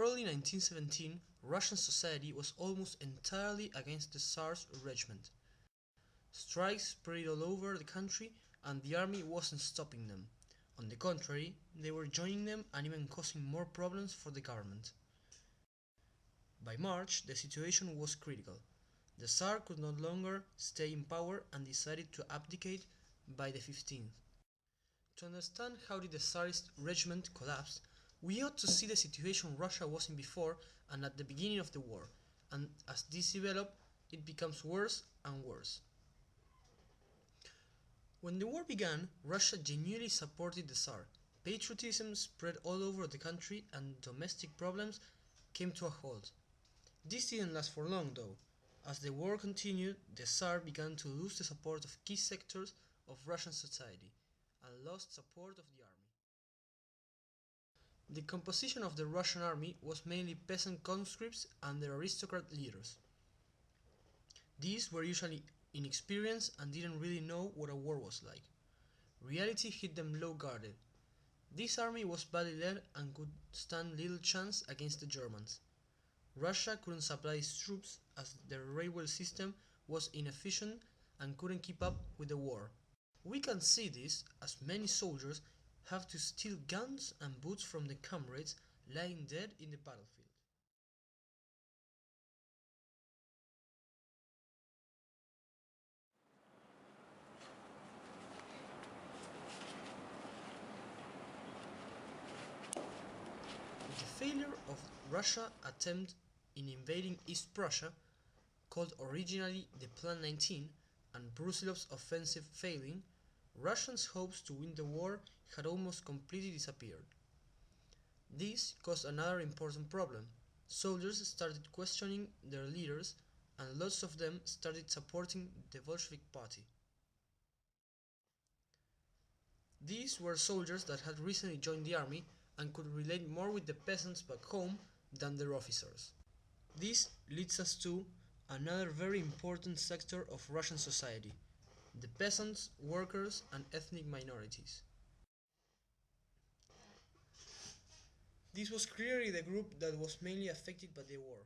early 1917, Russian society was almost entirely against the Tsar's regiment. Strikes spread all over the country and the army wasn't stopping them. On the contrary, they were joining them and even causing more problems for the government. By March, the situation was critical. The Tsar could no longer stay in power and decided to abdicate by the 15th. To understand how did the Tsarist regiment collapse, we ought to see the situation Russia was in before and at the beginning of the war, and as this developed, it becomes worse and worse. When the war began, Russia genuinely supported the Tsar. Patriotism spread all over the country and domestic problems came to a halt. This didn't last for long though. As the war continued, the Tsar began to lose the support of key sectors of Russian society and lost support of the army. The composition of the Russian army was mainly peasant conscripts and their aristocrat leaders. These were usually inexperienced and didn't really know what a war was like. Reality hit them low-guarded. This army was badly led and could stand little chance against the Germans. Russia couldn't supply its troops as their railway system was inefficient and couldn't keep up with the war. We can see this as many soldiers have to steal guns and boots from their comrades lying dead in the battlefield. The failure of Russia's attempt in invading East Prussia, called originally the Plan 19, and Brusilov's offensive failing, Russians' hopes to win the war had almost completely disappeared. This caused another important problem. Soldiers started questioning their leaders and lots of them started supporting the Bolshevik party. These were soldiers that had recently joined the army and could relate more with the peasants back home than their officers. This leads us to another very important sector of Russian society: the peasants, workers, and ethnic minorities. This was clearly the group that was mainly affected by the war.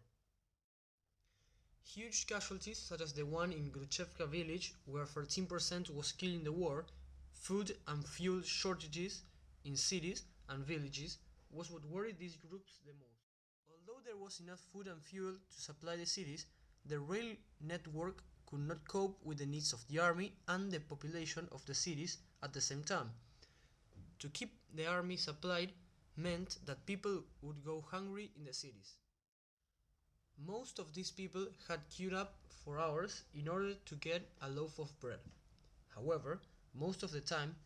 Huge casualties such as the one in Gruchevka village where 13% was killed in the war, food and fuel shortages in cities and villages was what worried these groups the most. Although there was enough food and fuel to supply the cities, the rail network could not cope with the needs of the army and the population of the cities at the same time. To keep the army supplied meant that people would go hungry in the cities. Most of these people had queued up for hours in order to get a loaf of bread. However, most of the time,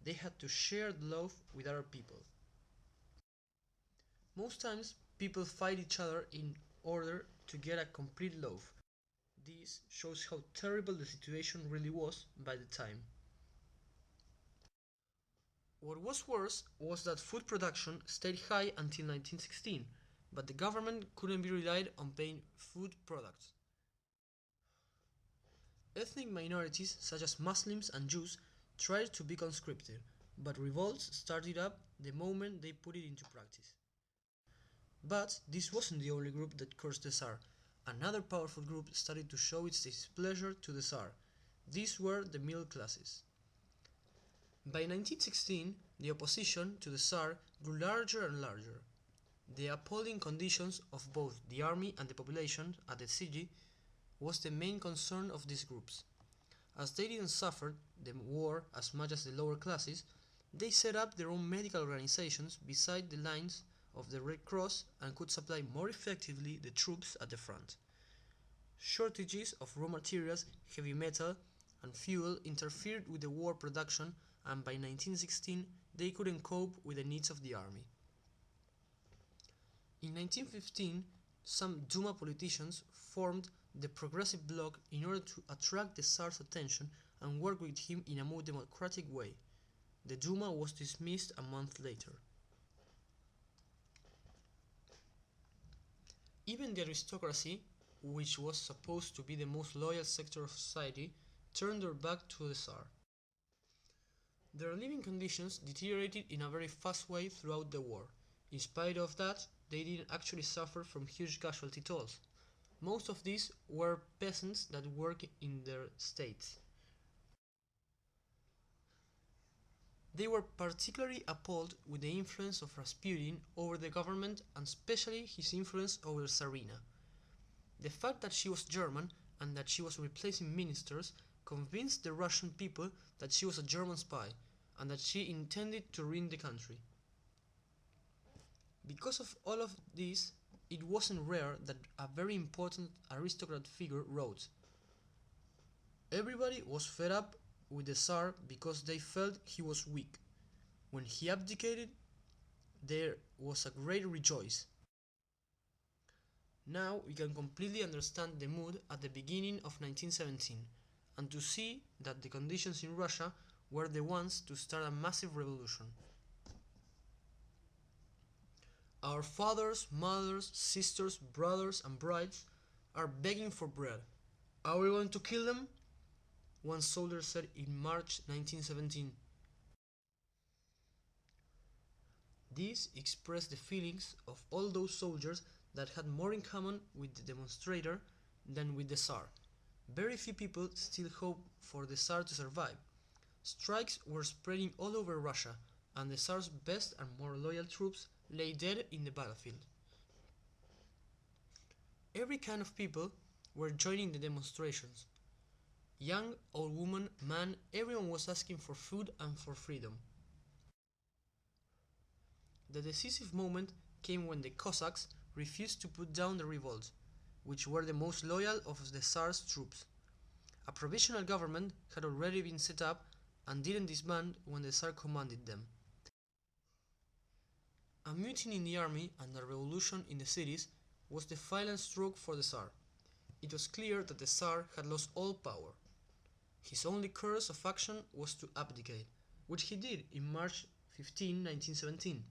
they had to share the loaf with other people. Most times, people fight each other in order to get a complete loaf. This shows how terrible the situation really was by the time. What was worse was that food production stayed high until 1916, but the government couldn't be relied on paying food products. Ethnic minorities such as Muslims and Jews tried to be conscripted, but revolts started up the moment they put it into practice. But this wasn't the only group that cursed the Tsar. Another powerful group started to show its displeasure to the Tsar. These were the middle classes. By 1916, the opposition to the Tsar grew larger and larger. The appalling conditions of both the army and the population at the city was the main concern of these groups. As they didn't suffer the war as much as the lower classes, they set up their own medical organizations beside the lines of the Red Cross and could supply more effectively the troops at the front. Shortages of raw materials, heavy metal, and fuel interfered with the war production, and by 1916 they couldn't cope with the needs of the army. In 1915, some Duma politicians formed the Progressive Bloc in order to attract the Tsar's attention and work with him in a more democratic way. The Duma was dismissed a month later. Even the aristocracy, which was supposed to be the most loyal sector of society, turned their back to the Tsar. Their living conditions deteriorated in a very fast way throughout the war. In spite of that, they didn't actually suffer from huge casualty tolls. Most of these were peasants that worked in their states. They were particularly appalled with the influence of Rasputin over the government and especially his influence over Tsarina. The fact that she was German and that she was replacing ministers convinced the Russian people that she was a German spy and that she intended to ruin the country. Because of all of this, it wasn't rare that a very important aristocrat figure wrote, "Everybody was fed up with the Tsar because they felt he was weak. When he abdicated, there was a great rejoice." Now we can completely understand the mood at the beginning of 1917 and to see that the conditions in Russia were the ones to start a massive revolution. Our fathers, mothers, sisters, brothers and brides are begging for bread. Are we going to kill them? One soldier said in March 1917. This expressed the feelings of all those soldiers that had more in common with the demonstrator than with the Tsar. Very few people still hoped for the Tsar to survive. Strikes were spreading all over Russia, and the Tsar's best and more loyal troops lay dead in the battlefield. Every kind of people were joining the demonstrations. Young, old woman, man, everyone was asking for food and for freedom. The decisive moment came when the Cossacks refused to put down the revolt, which were the most loyal of the Tsar's troops. A provisional government had already been set up and didn't disband when the Tsar commanded them. A mutiny in the army and a revolution in the cities was the final stroke for the Tsar. It was clear that the Tsar had lost all power. His only course of action was to abdicate, which he did in March 15, 1917.